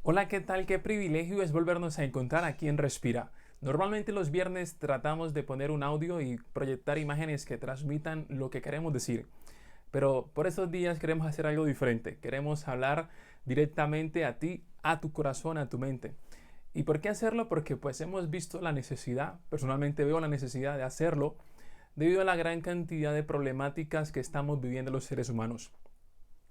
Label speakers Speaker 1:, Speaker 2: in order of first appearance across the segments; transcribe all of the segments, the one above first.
Speaker 1: Hola, ¿qué tal? Qué privilegio es volvernos a encontrar aquí en Respira. Normalmente los viernes tratamos de poner un audio y proyectar imágenes que transmitan lo que queremos decir. Pero por estos días queremos hacer algo diferente. Queremos hablar directamente a ti, a tu corazón, a tu mente. ¿Y por qué hacerlo? Porque pues hemos visto la necesidad, personalmente veo la necesidad de hacerlo, debido a la gran cantidad de problemáticas que estamos viviendo los seres humanos.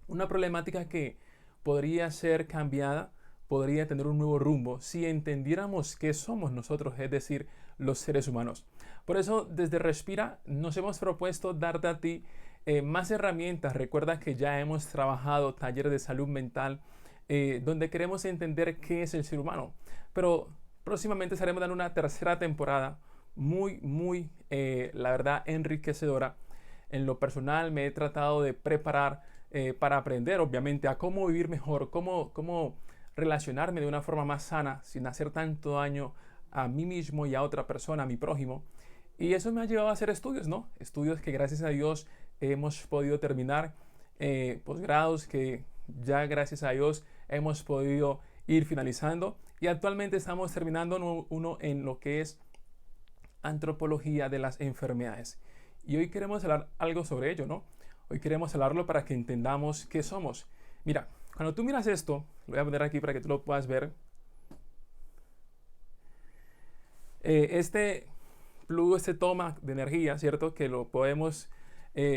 Speaker 1: Una problemática que podría ser cambiada, podría tener un nuevo rumbo si entendiéramos qué somos nosotros, es decir, los seres humanos. Por eso, desde Respira nos hemos propuesto darte a ti más herramientas. Recuerda que ya hemos trabajado talleres de salud mental donde queremos entender qué es el ser humano. Pero próximamente estaremos dando una tercera temporada la verdad, enriquecedora. En lo personal me he tratado de preparar para aprender, obviamente, a cómo vivir mejor, cómo relacionarme de una forma más sana, sin hacer tanto daño a mí mismo y a otra persona, a mi prójimo. Y eso me ha llevado a hacer estudios, ¿no? Estudios que gracias a Dios hemos podido terminar, posgrados que ya gracias a Dios hemos podido ir finalizando. Y actualmente estamos terminando uno en lo que es antropología de las enfermedades. Y hoy queremos hablar algo sobre ello, ¿no? Hoy queremos hablarlo para que entendamos qué somos. Mira, cuando tú miras esto, lo voy a poner aquí para que tú lo puedas ver. Este flujo, este toma de energía, ¿cierto? Que lo podemos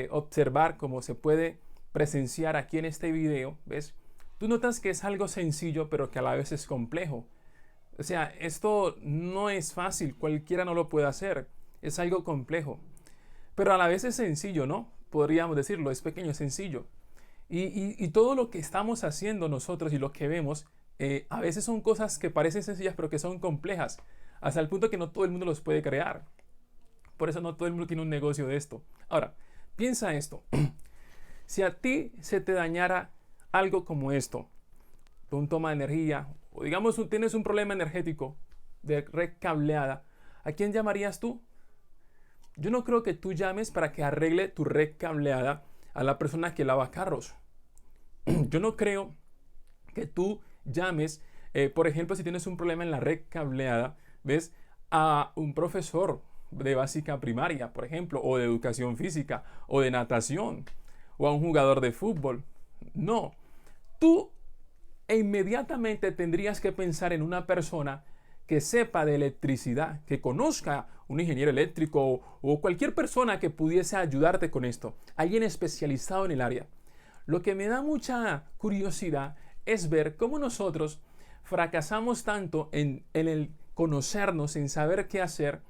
Speaker 1: observar como se puede presenciar aquí en este video, ¿ves? Tú notas que es algo sencillo, pero que a la vez es complejo. O sea, esto no es fácil, cualquiera no lo puede hacer, es algo complejo, pero a la vez es sencillo, ¿no? Podríamos decirlo, es pequeño, es sencillo. Y todo lo que estamos haciendo nosotros y lo que vemos, a veces son cosas que parecen sencillas, pero que son complejas, hasta el punto que no todo el mundo los puede crear. Por eso no todo el mundo tiene un negocio de esto. Ahora, piensa esto. Si a ti se te dañara algo como esto, un toma de energía, o digamos tienes un problema energético de red cableada, ¿a quién llamarías tú? Yo no creo que tú llames para que arregle tu red cableada a la persona que lava carros. Yo no creo que tú llames, por ejemplo, si tienes un problema en la red cableada, ¿ves? A un profesor de básica primaria, por ejemplo, o de educación física, o de natación, o a un jugador de fútbol. No, tú inmediatamente tendrías que pensar en una persona que sepa de electricidad, que conozca un ingeniero eléctrico o cualquier persona que pudiese ayudarte con esto, alguien especializado en el área. Lo que me da mucha curiosidad es ver cómo nosotros fracasamos tanto en el conocernos, en saber qué hacer,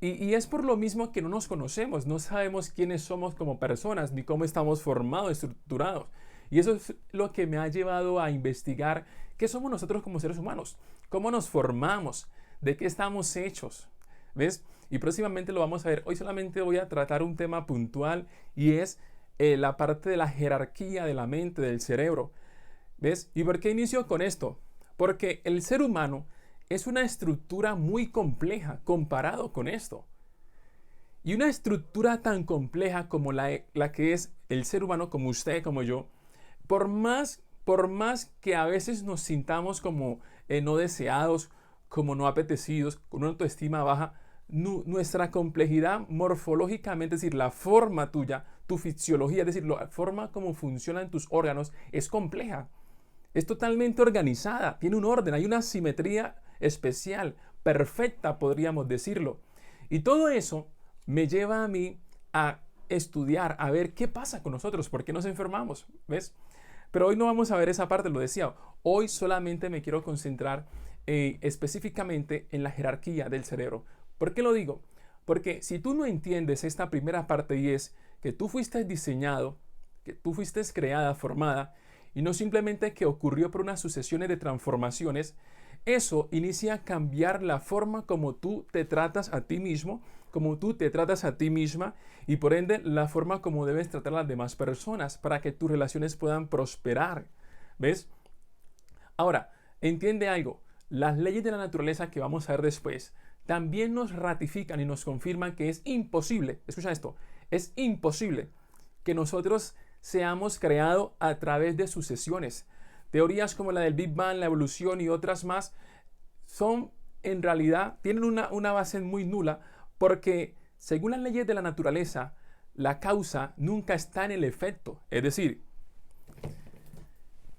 Speaker 1: y es por lo mismo que no nos conocemos, no sabemos quiénes somos como personas, ni cómo estamos formados, estructurados. Y eso es lo que me ha llevado a investigar qué somos nosotros como seres humanos, cómo nos formamos, de qué estamos hechos. ¿Ves? Y próximamente lo vamos a ver. Hoy solamente voy a tratar un tema puntual y es la parte de la jerarquía de la mente, del cerebro. ¿Ves? ¿Y por qué inicio con esto? Porque el ser humano es una estructura muy compleja comparado con esto. Y una estructura tan compleja como la que es el ser humano, como usted, como yo, por más que a veces nos sintamos como no deseados, como no apetecidos, con una autoestima baja, nuestra complejidad morfológicamente, es decir, la forma tuya, tu fisiología, es decir, la forma como funcionan tus órganos, es compleja. Es totalmente organizada, tiene un orden, hay una simetría especial, perfecta, podríamos decirlo. Y todo eso me lleva a mí a estudiar, a ver qué pasa con nosotros, por qué nos enfermamos, ¿ves? Pero hoy no vamos a ver esa parte, lo decía. Hoy solamente me quiero concentrar específicamente en la jerarquía del cerebro. ¿Por qué lo digo? Porque si tú no entiendes esta primera parte y es que tú fuiste diseñado, que tú fuiste creada, formada, y no simplemente que ocurrió por unas sucesiones de transformaciones, eso inicia a cambiar la forma como tú te tratas a ti mismo, como tú te tratas a ti misma y por ende la forma como debes tratar a las demás personas para que tus relaciones puedan prosperar. ¿Ves? Ahora, entiende algo. Las leyes de la naturaleza que vamos a ver después también nos ratifican y nos confirman que es imposible, escucha esto, es imposible que nosotros seamos creados a través de sucesiones. Teorías como la del Big Bang, la evolución y otras más son en realidad, tienen una base muy nula porque según las leyes de la naturaleza, la causa nunca está en el efecto. Es decir,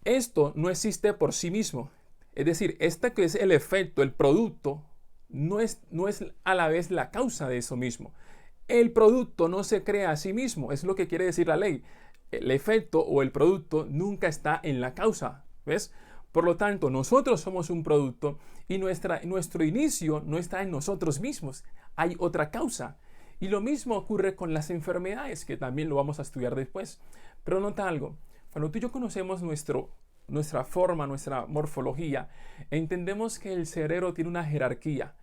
Speaker 1: esto no existe por sí mismo. Es decir, este que es el efecto, el producto, no es a la vez la causa de eso mismo. El producto no se crea a sí mismo, es lo que quiere decir la ley. El efecto o el producto nunca está en la causa, ¿ves? Por lo tanto, nosotros somos un producto y nuestro inicio no está en nosotros mismos. Hay otra causa. Y lo mismo ocurre con las enfermedades, que también lo vamos a estudiar después. Pero nota algo, cuando tú y yo conocemos nuestra forma, nuestra morfología, entendemos que el cerebro tiene una jerarquía.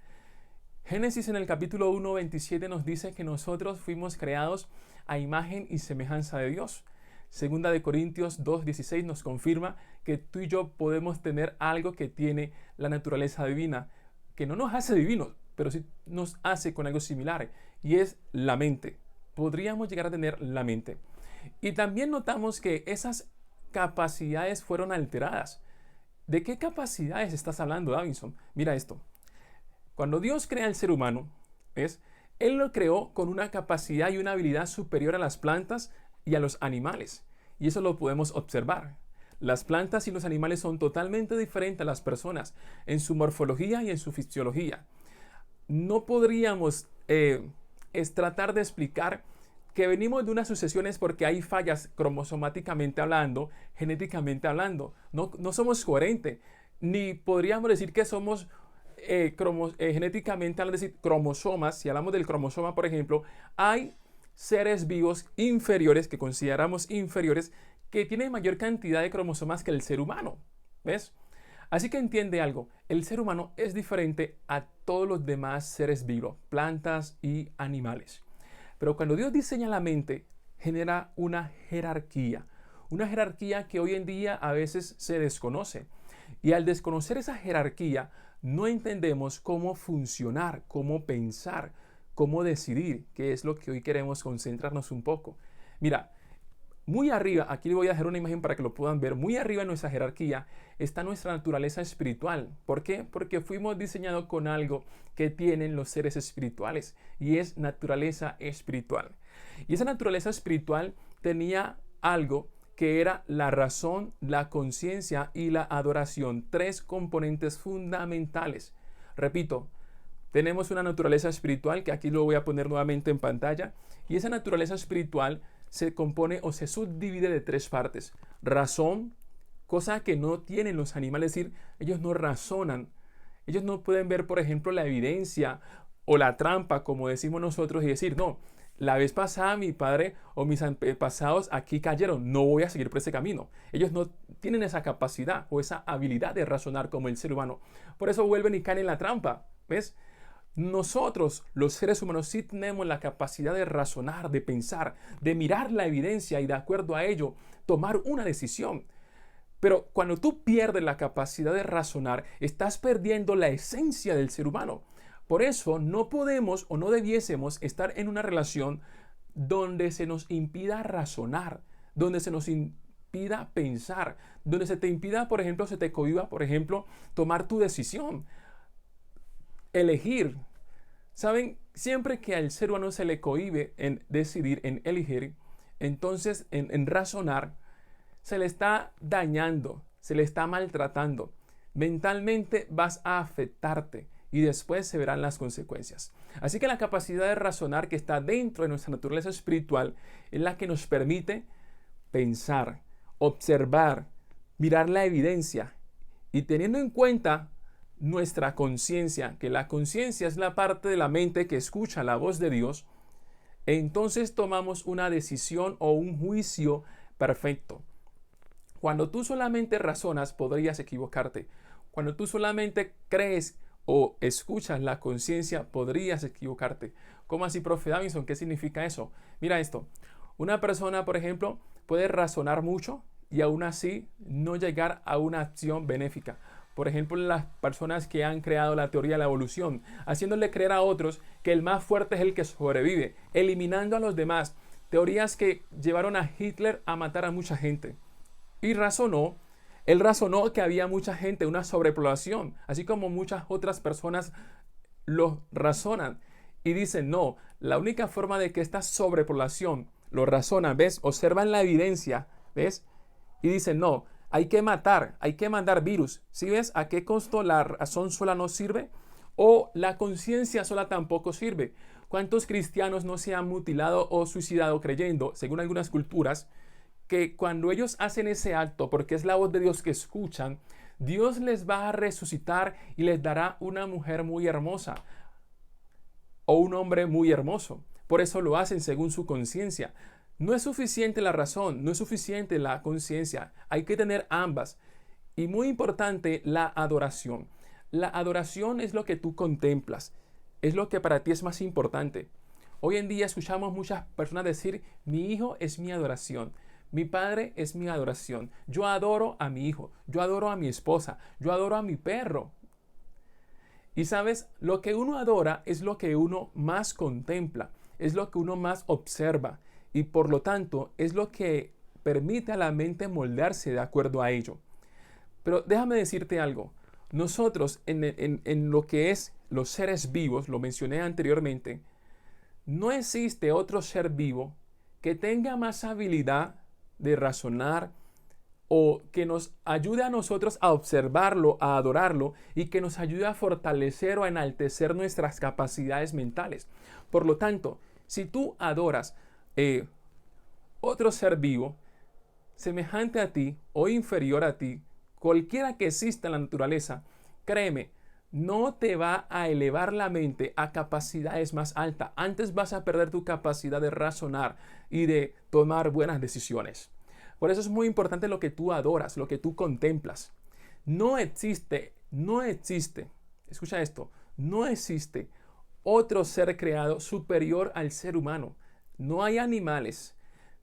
Speaker 1: Génesis en el capítulo 1:27 nos dice que nosotros fuimos creados a imagen y semejanza de Dios. Segunda de Corintios 2:16 nos confirma que tú y yo podemos tener algo que tiene la naturaleza divina, que no nos hace divinos, pero sí nos hace con algo similar, y es la mente. Podríamos llegar a tener la mente. Y también notamos que esas capacidades fueron alteradas. ¿De qué capacidades estás hablando, Davinson? Mira esto. Cuando Dios crea al ser humano, ¿ves? Él lo creó con una capacidad y una habilidad superior a las plantas y a los animales. Y eso lo podemos observar. Las plantas y los animales son totalmente diferentes a las personas en su morfología y en su fisiología. No podríamos tratar de explicar que venimos de unas sucesiones porque hay fallas cromosomáticamente hablando, genéticamente hablando. No somos coherentes. Ni podríamos decir que somos genéticamente, al decir cromosomas, si hablamos del cromosoma, por ejemplo, hay seres vivos inferiores, que consideramos inferiores, que tienen mayor cantidad de cromosomas que el ser humano. ¿Ves? Así que entiende algo, el ser humano es diferente a todos los demás seres vivos, plantas y animales. Pero cuando Dios diseña la mente, genera una jerarquía que hoy en día a veces se desconoce. Y al desconocer esa jerarquía, no entendemos cómo funcionar, cómo pensar, cómo decidir, que es lo que hoy queremos concentrarnos un poco. Mira, muy arriba, aquí le voy a dejar una imagen para que lo puedan ver, muy arriba en nuestra jerarquía está nuestra naturaleza espiritual. ¿Por qué? Porque fuimos diseñados con algo que tienen los seres espirituales y es naturaleza espiritual. Y esa naturaleza espiritual tenía algo que era la razón, la conciencia y la adoración. Tres componentes fundamentales. Repito, tenemos una naturaleza espiritual que aquí lo voy a poner nuevamente en pantalla. Y esa naturaleza espiritual se compone o se subdivide de tres partes. Razón, cosa que no tienen los animales, es decir, ellos no razonan. Ellos no pueden ver, por ejemplo, la evidencia o la trampa, como decimos nosotros, y decir, no, la vez pasada mi padre o mis antepasados aquí cayeron, no voy a seguir por ese camino. Ellos no tienen esa capacidad o esa habilidad de razonar como el ser humano. Por eso vuelven y caen en la trampa, ¿ves? Nosotros, los seres humanos, sí tenemos la capacidad de razonar, de pensar, de mirar la evidencia y de acuerdo a ello tomar una decisión. Pero cuando tú pierdes la capacidad de razonar, estás perdiendo la esencia del ser humano. Por eso no podemos o no debiésemos estar en una relación donde se nos impida razonar, donde se nos impida pensar, donde se te impida, por ejemplo, se te cohíba, por ejemplo, tomar tu decisión, elegir. ¿Saben? Siempre que al ser humano se le cohíbe en decidir, en elegir, entonces en razonar, se le está dañando, se le está maltratando. Mentalmente vas a afectarte y después se verán las consecuencias. Así que la capacidad de razonar que está dentro de nuestra naturaleza espiritual es la que nos permite pensar, observar, mirar la evidencia y teniendo en cuenta nuestra conciencia, que la conciencia es la parte de la mente que escucha la voz de Dios, entonces tomamos una decisión o un juicio perfecto. Cuando tú solamente razonas, podrías equivocarte. Cuando tú solamente crees o escuchas la conciencia, podrías equivocarte. ¿Cómo así, profe Davinson? ¿Qué significa eso? Mira esto. Una persona, por ejemplo, puede razonar mucho y aún así no llegar a una acción benéfica. Por ejemplo, las personas que han creado la teoría de la evolución, haciéndole creer a otros que el más fuerte es el que sobrevive, eliminando a los demás. Teorías que llevaron a Hitler a matar a mucha gente. Y razonó Él razonó que había mucha gente, una sobrepoblación, así como muchas otras personas lo razonan y dicen, no, la única forma de que esta sobrepoblación lo razona, ¿ves? Observan la evidencia, ¿ves? Y dicen, no, hay que matar, hay que mandar virus. ¿Sí ves a qué costo la razón sola no sirve? O la conciencia sola tampoco sirve. ¿Cuántos cristianos no se han mutilado o suicidado creyendo, según algunas culturas, que cuando ellos hacen ese acto, porque es la voz de Dios que escuchan, Dios les va a resucitar y les dará una mujer muy hermosa o un hombre muy hermoso? Por eso lo hacen según su conciencia. No es suficiente la razón, no es suficiente la conciencia. Hay que tener ambas. Y muy importante, la adoración. La adoración es lo que tú contemplas, es lo que para ti es más importante. Hoy en día escuchamos muchas personas decir, mi hijo es mi adoración, mi padre es mi adoración, yo adoro a mi hijo, yo adoro a mi esposa, yo adoro a mi perro. Y sabes, lo que uno adora es lo que uno más contempla, es lo que uno más observa y por lo tanto es lo que permite a la mente moldearse de acuerdo a ello. Pero déjame decirte algo. Nosotros en lo que es los seres vivos, lo mencioné anteriormente, no existe otro ser vivo que tenga más habilidad de razonar o que nos ayude a nosotros a observarlo, a adorarlo y que nos ayude a fortalecer o a enaltecer nuestras capacidades mentales. Por lo tanto, si tú adoras otro ser vivo semejante a ti o inferior a ti, cualquiera que exista en la naturaleza, créeme, no te va a elevar la mente a capacidades más altas. Antes vas a perder tu capacidad de razonar y de tomar buenas decisiones. Por eso es muy importante lo que tú adoras, lo que tú contemplas. No existe, escucha esto, no existe otro ser creado superior al ser humano. No hay animales,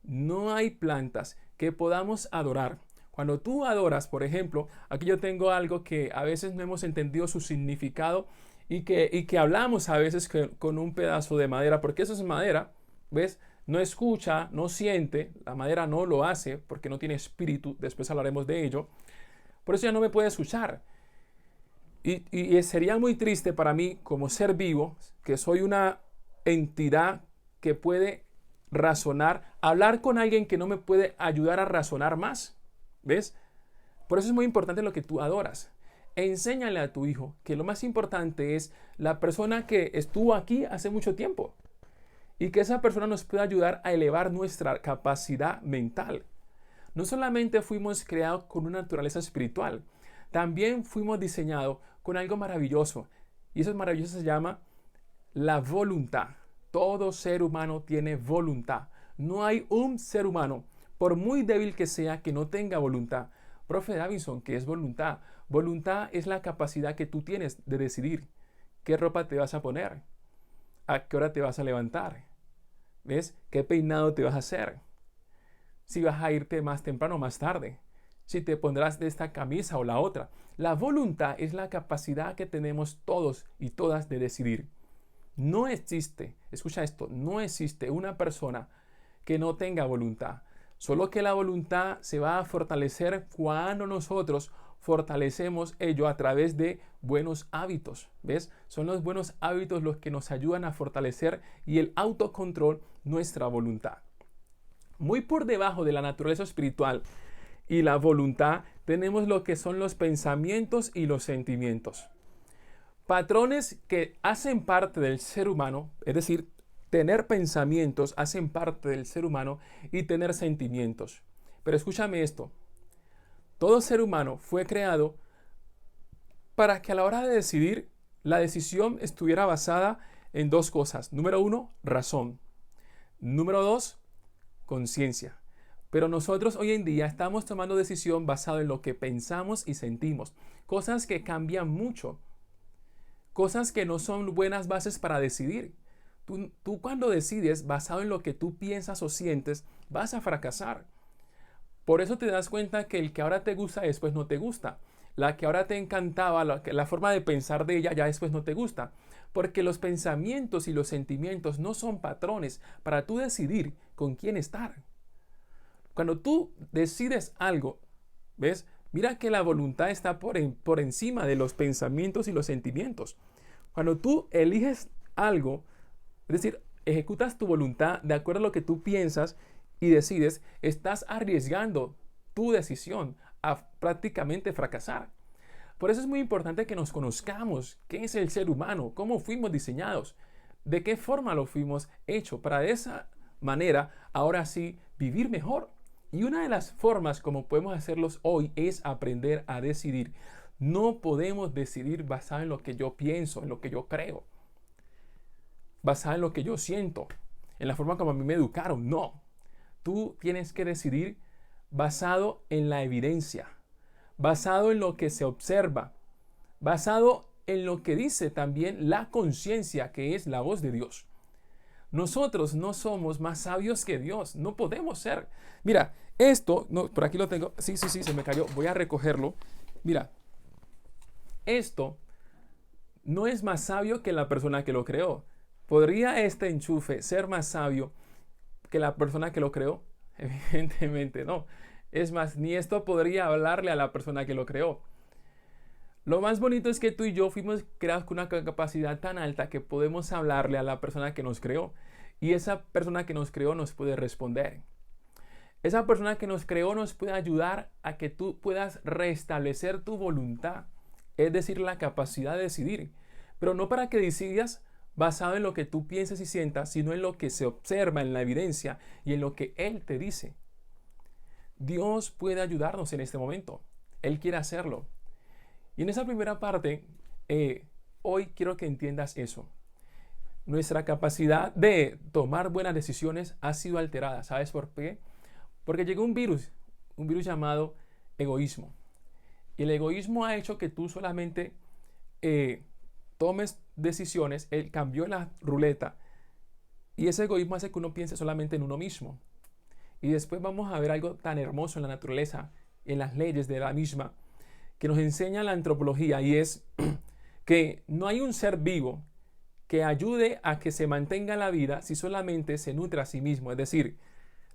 Speaker 1: no hay plantas que podamos adorar. Cuando tú adoras, por ejemplo, aquí yo tengo algo que a veces no hemos entendido su significado y que hablamos a veces con un pedazo de madera, porque eso es madera, ¿ves? No escucha, no siente, la madera no lo hace porque no tiene espíritu, después hablaremos de ello. Por eso ya no me puede escuchar. Y sería muy triste para mí como ser vivo, que soy una entidad que puede razonar, hablar con alguien que no me puede ayudar a razonar más. ¿Ves? Por eso es muy importante lo que tú adoras. Enséñale a tu hijo que lo más importante es la persona que estuvo aquí hace mucho tiempo y que esa persona nos puede ayudar a elevar nuestra capacidad mental. No solamente fuimos creados con una naturaleza espiritual, también fuimos diseñados con algo maravilloso y eso maravilloso se llama la voluntad. Todo ser humano tiene voluntad. No hay un ser humano, por muy débil que sea, que no tenga voluntad. Profe Davidson, ¿qué es voluntad? Voluntad es la capacidad que tú tienes de decidir qué ropa te vas a poner, a qué hora te vas a levantar, ¿ves? ¿Qué peinado te vas a hacer? Si vas a irte más temprano o más tarde, si te pondrás de esta camisa o la otra. La voluntad es la capacidad que tenemos todos y todas de decidir. No existe, escucha esto, no existe una persona que no tenga voluntad. Solo que la voluntad se va a fortalecer cuando nosotros fortalecemos ello a través de buenos hábitos. ¿Ves? Son los buenos hábitos los que nos ayudan a fortalecer y el autocontrol nuestra voluntad. Muy por debajo de la naturaleza espiritual y la voluntad tenemos lo que son los pensamientos y los sentimientos. Patrones que hacen parte del ser humano, es decir, tener pensamientos hacen parte del ser humano y tener sentimientos. Pero escúchame esto. Todo ser humano fue creado para que a la hora de decidir, la decisión estuviera basada en dos cosas. Número uno, razón. Número dos, conciencia. Pero nosotros hoy en día estamos tomando decisión basada en lo que pensamos y sentimos. Cosas que cambian mucho. Cosas que no son buenas bases para decidir. Tú cuando decides basado en lo que tú piensas o sientes, vas a fracasar. Por eso te das cuenta que el que ahora te gusta después no te gusta. La que ahora te encantaba, la forma de pensar de ella ya después no te gusta. Porque los pensamientos y los sentimientos no son patrones para tú decidir con quién estar. Cuando tú decides algo, ¿ves? Mira que la voluntad está por encima de los pensamientos y los sentimientos. Cuando tú eliges algo, es decir, ejecutas tu voluntad de acuerdo a lo que tú piensas y decides, estás arriesgando tu decisión a prácticamente fracasar. Por eso es muy importante que nos conozcamos qué es el ser humano, cómo fuimos diseñados, de qué forma lo fuimos hechos, para de esa manera ahora sí vivir mejor. Y una de las formas como podemos hacerlos hoy es aprender a decidir. No podemos decidir basado en lo que yo pienso, en lo que yo creo, basado en lo que yo siento, en la forma como a mí me educaron. No, tú tienes que decidir basado en la evidencia, basado en lo que se observa, basado en lo que dice también la conciencia, que es la voz de Dios. Nosotros no somos más sabios que Dios, no podemos ser. Mira, esto, no, por aquí lo tengo, sí, se me cayó, voy a recogerlo. Mira, esto no es más sabio que la persona que lo creó. ¿Podría este enchufe ser más sabio que la persona que lo creó? Evidentemente no. Es más, ni esto podría hablarle a la persona que lo creó. Lo más bonito es que tú y yo fuimos creados con una capacidad tan alta que podemos hablarle a la persona que nos creó. Y esa persona que nos creó nos puede responder. Esa persona que nos creó nos puede ayudar a que tú puedas restablecer tu voluntad. Es decir, la capacidad de decidir. Pero no para que decidas basado en lo que tú pienses y sientas, sino en lo que se observa en la evidencia y en lo que Él te dice. Dios puede ayudarnos en este momento. Él quiere hacerlo. Y en esa primera parte, hoy quiero que entiendas eso. Nuestra capacidad de tomar buenas decisiones ha sido alterada. ¿Sabes por qué? Porque llegó un virus llamado egoísmo. Y el egoísmo ha hecho que tú solamente tomes decisiones. Él cambió la ruleta. Y ese egoísmo hace que uno piense solamente en uno mismo. Y después vamos a ver algo tan hermoso en la naturaleza, en las leyes de la misma, que nos enseña la antropología, y es que no hay un ser vivo que ayude a que se mantenga la vida si solamente se nutre a sí mismo. Es decir,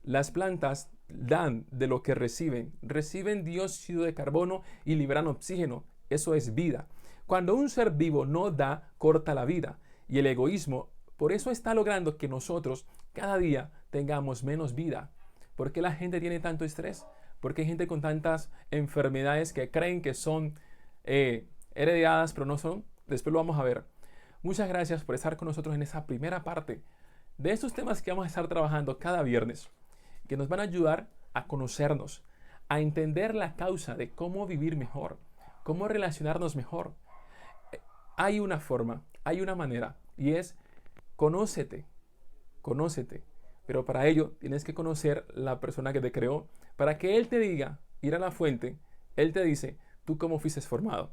Speaker 1: las plantas dan de lo que reciben. Reciben dióxido de carbono y liberan oxígeno. Eso es vida. Cuando un ser vivo no da, corta la vida. Y el egoísmo, por eso está logrando que nosotros cada día tengamos menos vida. ¿Por qué la gente tiene tanto estrés? ¿Por qué hay gente con tantas enfermedades que creen que son heredadas, pero no son? Después lo vamos a ver. Muchas gracias por estar con nosotros en esa primera parte de estos temas que vamos a estar trabajando cada viernes, que nos van a ayudar a conocernos, a entender la causa de cómo vivir mejor, cómo relacionarnos mejor. Hay una forma, hay una manera, y es conócete, conócete. Pero para ello tienes que conocer la persona que te creó, para que Él te diga, ir a la fuente. Él te dice, tú cómo fuiste formado.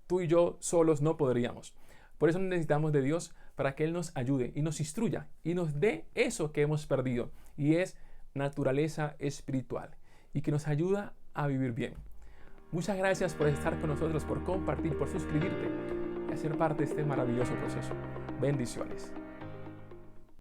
Speaker 1: Tú y yo solos no podríamos. Por eso necesitamos de Dios, para que Él nos ayude y nos instruya y nos dé eso que hemos perdido, y es naturaleza espiritual, y que nos ayuda a vivir bien. Muchas gracias por estar con nosotros, por compartir, por suscribirte y hacer parte de este maravilloso proceso. Bendiciones.